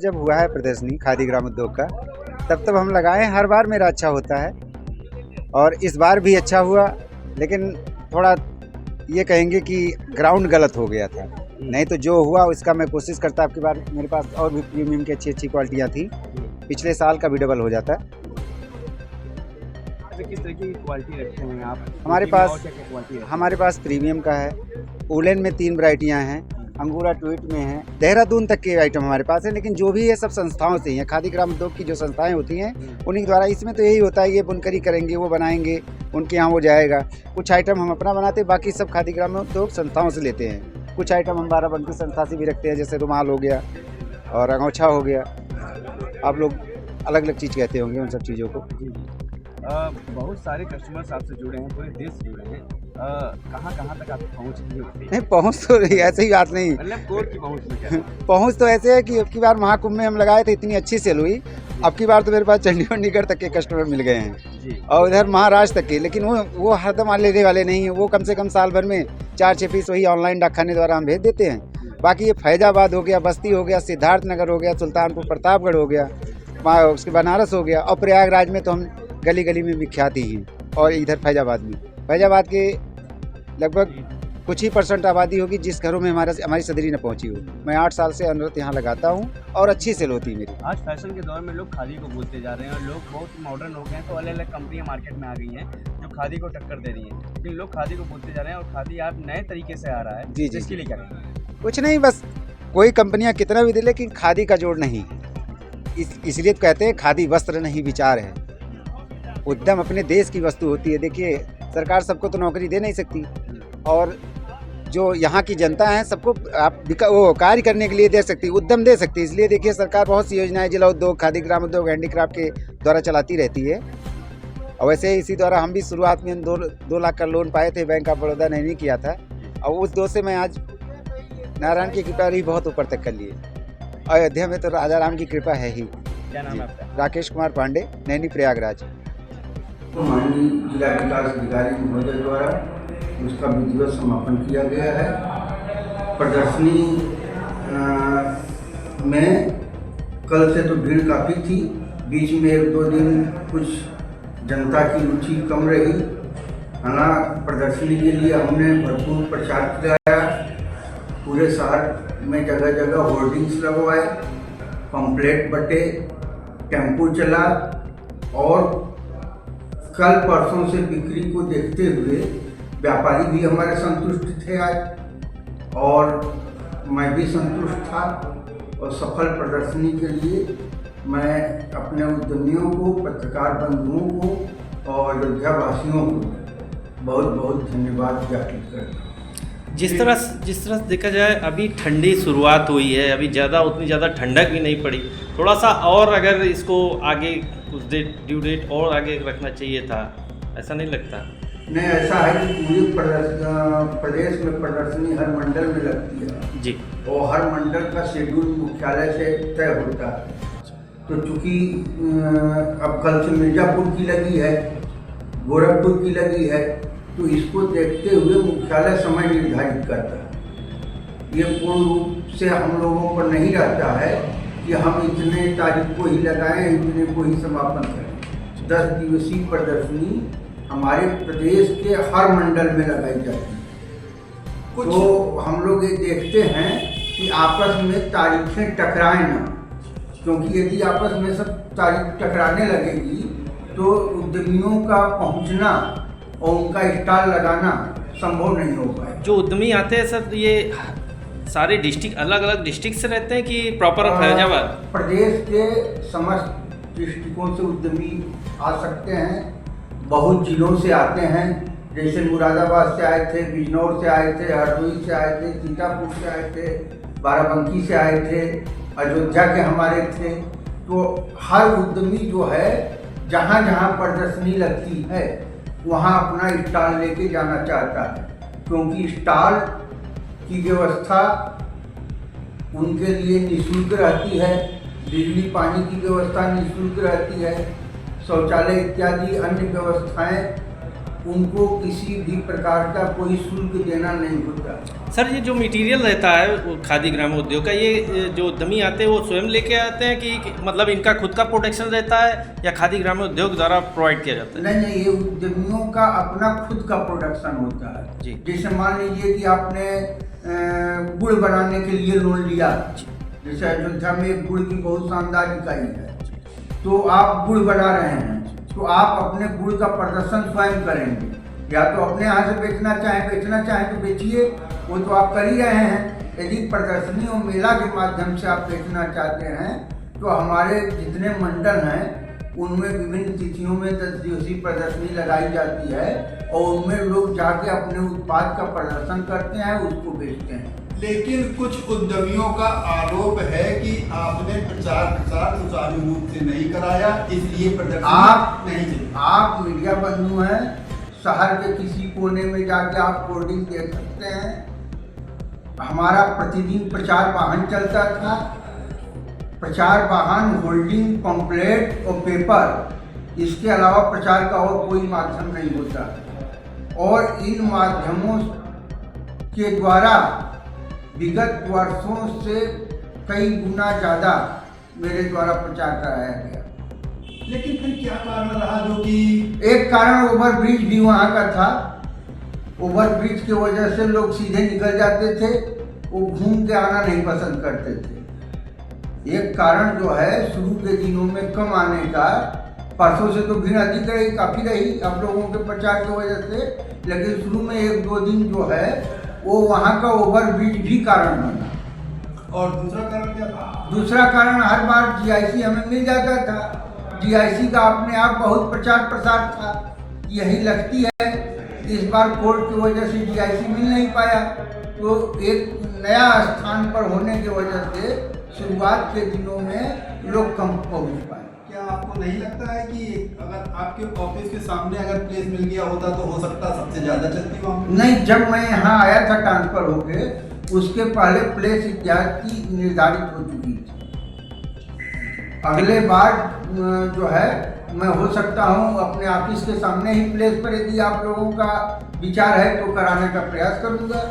जब हुआ है प्रदर्शनी खादी ग्राम उद्योग का, तब हम लगाए। हर बार मेरा अच्छा होता है और इस बार भी अच्छा हुआ, लेकिन थोड़ा ये कहेंगे कि ग्राउंड गलत हो गया था। नहीं तो जो हुआ उसका मैं कोशिश करता। आपकी बार मेरे पास और भी प्रीमियम की अच्छी अच्छी क्वालिटियाँ थी, पिछले साल का भी डबल हो जाता। किस तरह की क्वालिटी रखते हैं आप? हमारे पास प्रीमियम का है, वुलन में 3 वैरायटियाँ हैं, अंगूरा ट्वीट में है, देहरादून तक के आइटम हमारे पास है। लेकिन जो भी है सब संस्थाओं से ही है, खादी ग्राम उद्योग की जो संस्थाएं होती हैं उन्हीं द्वारा। इसमें तो यही होता है, ये बुनकरी करेंगे, वो बनाएंगे, उनके यहाँ वो जाएगा। कुछ आइटम हम अपना बनाते हैं, बाकी सब खादी ग्राम उद्योग संस्थाओं से लेते हैं। कुछ आइटम हम बाराबंकी संस्था से भी रखते हैं, जैसे रुमाल हो गया और अंगोछा हो गया। आप लोग अलग अलग चीज़ कहते होंगे उन सब चीज़ों को। बहुत सारे कस्टमर्स आपसे जुड़े हैं, पूरे देश से जुड़े हैं। कहाँ तक आपकी पहुँच नहीं? नहीं, पहुँच तो ऐसे ही बात नहीं, मतलब कोर्ट की पहुँच में क्या? पहुँच तो ऐसे है कि अब की बार महाकुंभ में हम लगाए थे, इतनी अच्छी सेल हुई। अब की बार तो मेरे पास चंडीगढ़ तक के कस्टमर मिल गए हैं और इधर महाराष्ट्र तक के। लेकिन वो हरदम लेने वाले नहीं हैं। वो कम से कम साल भर में 4-6 पीस वही ऑनलाइन डाकखाने द्वारा हम भेज देते हैं। बाकी ये फैजाबाद हो गया, बस्ती हो गया, सिद्धार्थ नगर हो गया, सुल्तानपुर प्रतापगढ़ हो गया, उसके बनारस हो गया, और प्रयागराज में तो हम गली गली में विख्यात ही हैं। और इधर फैजाबाद के लगभग कुछ ही % आबादी होगी जिस घरों में हमारी सदरी न पहुंची हो। मैं 8 साल से अनवरत यहाँ लगाता हूँ और अच्छी सेल होती है मेरी। आज फैशन के दौर में लोग खादी को बोलते जा रहे हैं और लोग बहुत मॉडर्न हो गए हैं, तो अलग अलग कंपनियां मार्केट में आ गई हैं जो खादी को टक्कर दे रही हैं। लेकिन लोग खादी को बोलते जा रहे हैं और खादी आप नए तरीके से आ रहा है। जी, इसके लिए क्या करेंगे? कुछ नहीं, बस कोई कंपनियाँ कितना भी दे, लेकिन खादी का जोड़ नहीं। इसलिए तो कहते हैं खादी वस्त्र नहीं विचार है। उद्यम अपने देश की वस्तु होती है। देखिए, सरकार सबको तो नौकरी दे नहीं सकती, और जो यहाँ की जनता है सबको आप वो कार्य करने के लिए दे सकती, उद्यम दे सकती। इसलिए देखिए, सरकार बहुत सी योजनाएं जिला उद्योग, खादी ग्राम उद्योग, हैंडीक्राफ्ट के द्वारा चलाती रहती है। और वैसे इसी द्वारा हम भी शुरुआत में 2 लाख का लोन पाए थे, बैंक ऑफ बड़ौदा ने नहीं किया था, और उस 2 से मैं आज नारायण की कृपा रही बहुत ऊपर तक कर लिए। अयोध्या में तो राजा राम की कृपा है ही। क्या नाम है आपका? राकेश कुमार पांडे, नैनी प्रयागराज। माननीय जिला विकास अधिकारी महोदय द्वारा उसका विधिवत समापन किया गया है। प्रदर्शनी में कल से तो भीड़ काफ़ी थी, बीच में 1-2 दिन कुछ जनता की रुचि कम रही। हालांकि प्रदर्शनी के लिए हमने भरपूर प्रचार किया, पूरे शहर में जगह जगह होर्डिंग्स लगवाए, पंपलेट बटे, टेम्पो चला, और कल परसों से बिक्री को देखते हुए व्यापारी भी हमारे संतुष्ट थे आज, और मैं भी संतुष्ट था। और सफल प्रदर्शनी के लिए मैं अपने उद्यमियों को, पत्रकार बंधुओं को और अयोध्या वासियों को बहुत बहुत धन्यवाद ज्ञापित करता हूँ। जिस तरह देखा जाए, अभी ठंडी शुरुआत हुई है, अभी उतनी ज़्यादा ठंडक भी नहीं पड़ी। थोड़ा सा और अगर इसको आगे कुछ ड्यू डेट और आगे रखना चाहिए था, ऐसा नहीं लगता? नहीं, ऐसा है कि पूरे प्रदेश में प्रदर्शनी हर मंडल में लगती है जी, और हर मंडल का शेड्यूल मुख्यालय से तय होता है। तो चूँकि अब कल से मिर्ज़ापुर की लगी है, गोरखपुर की लगी है, तो इसको देखते हुए मुख्यालय समय निर्धारित करता है। ये पूर्ण रूप से हम लोगों पर नहीं रहता है कि हम इतने तारीख को ही लगाएं, इतने को ही समापन करें। 10 दिवसीय प्रदर्शनी हमारे प्रदेश के हर मंडल में लगाई जाती है। तो हम लोग ये देखते हैं कि आपस में तारीखें टकराएं ना, क्योंकि यदि आपस में सब तारीख टकराने लगेगी तो उद्यमियों का पहुंचना और उनका स्टॉल लगाना संभव नहीं हो पाए। जो उद्यमी आते हैं सर, ये सारे डिस्ट्रिक्ट अलग अलग डिस्ट्रिक्ट से रहते हैं कि प्रॉपर फैजाबाद? प्रदेश के समस्त डिस्ट्रिक्टों से उद्यमी आ सकते हैं, बहुत जिलों से आते हैं। जैसे मुरादाबाद से आए थे, बिजनौर से आए थे, हरदोई से आए थे, सीतापुर से आए थे, बाराबंकी से आए थे, अयोध्या के हमारे थे। तो हर उद्यमी जो है, जहाँ जहाँ प्रदर्शनी लगती है वहाँ अपना स्टॉल लेके जाना चाहता है, क्योंकि स्टॉल की व्यवस्था उनके लिए निःशुल्क रहती है, बिजली पानी की व्यवस्था निःशुल्क रहती है, शौचालय इत्यादि अन्य व्यवस्थाएं उनको किसी भी प्रकार का कोई शुल्क देना नहीं होता। सर ये जो मटेरियल रहता है वो खादी ग्राम उद्योग का, ये जो उद्यमी आते हैं वो स्वयं लेके आते हैं कि मतलब इनका खुद का प्रोडक्शन रहता है या खादी ग्राम उद्योग द्वारा प्रोवाइड किया जाता है? नहीं, ये उद्यमियों का अपना खुद का प्रोडक्शन होता है जी। जैसे मान लीजिए कि आपने गुड़ बनाने के लिए लोन लिया, जैसे अयोध्या में एक गुड़ की बहुत शानदार इकाई है, तो आप गुड़ बना रहे हैं तो आप अपने गुड़ का प्रदर्शन स्वयं करेंगे, या तो अपने यहाँ से बेचना चाहें तो बेचिए, वो तो आप कर ही रहे हैं। यदि प्रदर्शनी और मेला के माध्यम से आप बेचना चाहते हैं तो हमारे जितने मंडल हैं उनमें विभिन्न तिथियों में 10 दिवसीय प्रदर्शनी लगाई जाती है और उनमें लोग जाके अपने उत्पाद का प्रदर्शन करते हैं, उसको बेचते हैं। लेकिन कुछ उद्यमियों का आरोप है कि आपने प्रचार प्रसार सुचारू रूप से नहीं कराया, इसलिए प्रदर्शनी नहीं चली। आप मीडिया बंधु हैं, शहर के किसी कोने में जाके आप होर्डिंग देख सकते हैं। हमारा प्रतिदिन प्रचार वाहन चलता था, प्रचार वाहन, होल्डिंग, पंपलेट और पेपर, इसके अलावा प्रचार का और कोई माध्यम नहीं होता। और इन माध्यमों के द्वारा विगत वर्षों से कई गुना ज़्यादा मेरे द्वारा प्रचार कराया गया। लेकिन फिर क्या कारण रहा जो कि एक कारण ओवरब्रिज भी वहाँ का था। ओवरब्रिज की वजह से लोग सीधे निकल जाते थे, वो घूम के आना नहीं पसंद करते थे। एक कारण जो है शुरू के दिनों में कम आने का, परसों से तो भीड़ अधिक रही, काफ़ी रही आप लोगों के प्रचार की वजह से, लेकिन शुरू में 1-2 दिन जो है वो वहाँ का ओवरब्रिज भी कारण बना। और दूसरा कारण क्या था? दूसरा कारण हर बार GIC हमें मिल जाता था। GIC का अपने आप बहुत प्रचार प्रसार था, यही लगती है। इस बार कोर्ट की वजह से GIC मिल नहीं पाया, तो एक नया स्थान पर होने की वजह से शुरुआत के दिनों में लोग कम पहुँच पाए। क्या आपको नहीं लगता है कि अगर आपके ऑफिस के सामने अगर प्लेस मिल गया होता तो हो सकता सबसे ज़्यादा चलती वहाँ? नहीं, जब मैं यहाँ आया था ट्रांसफर होके, उसके पहले प्लेस इत्यादि निर्धारित हो चुकी थी। अगले बार जो है मैं हो सकता हूँ अपने ऑफिस के सामने ही प्लेस पर, यदि आप लोगों का विचार है तो कराने का प्रयास करूँगा।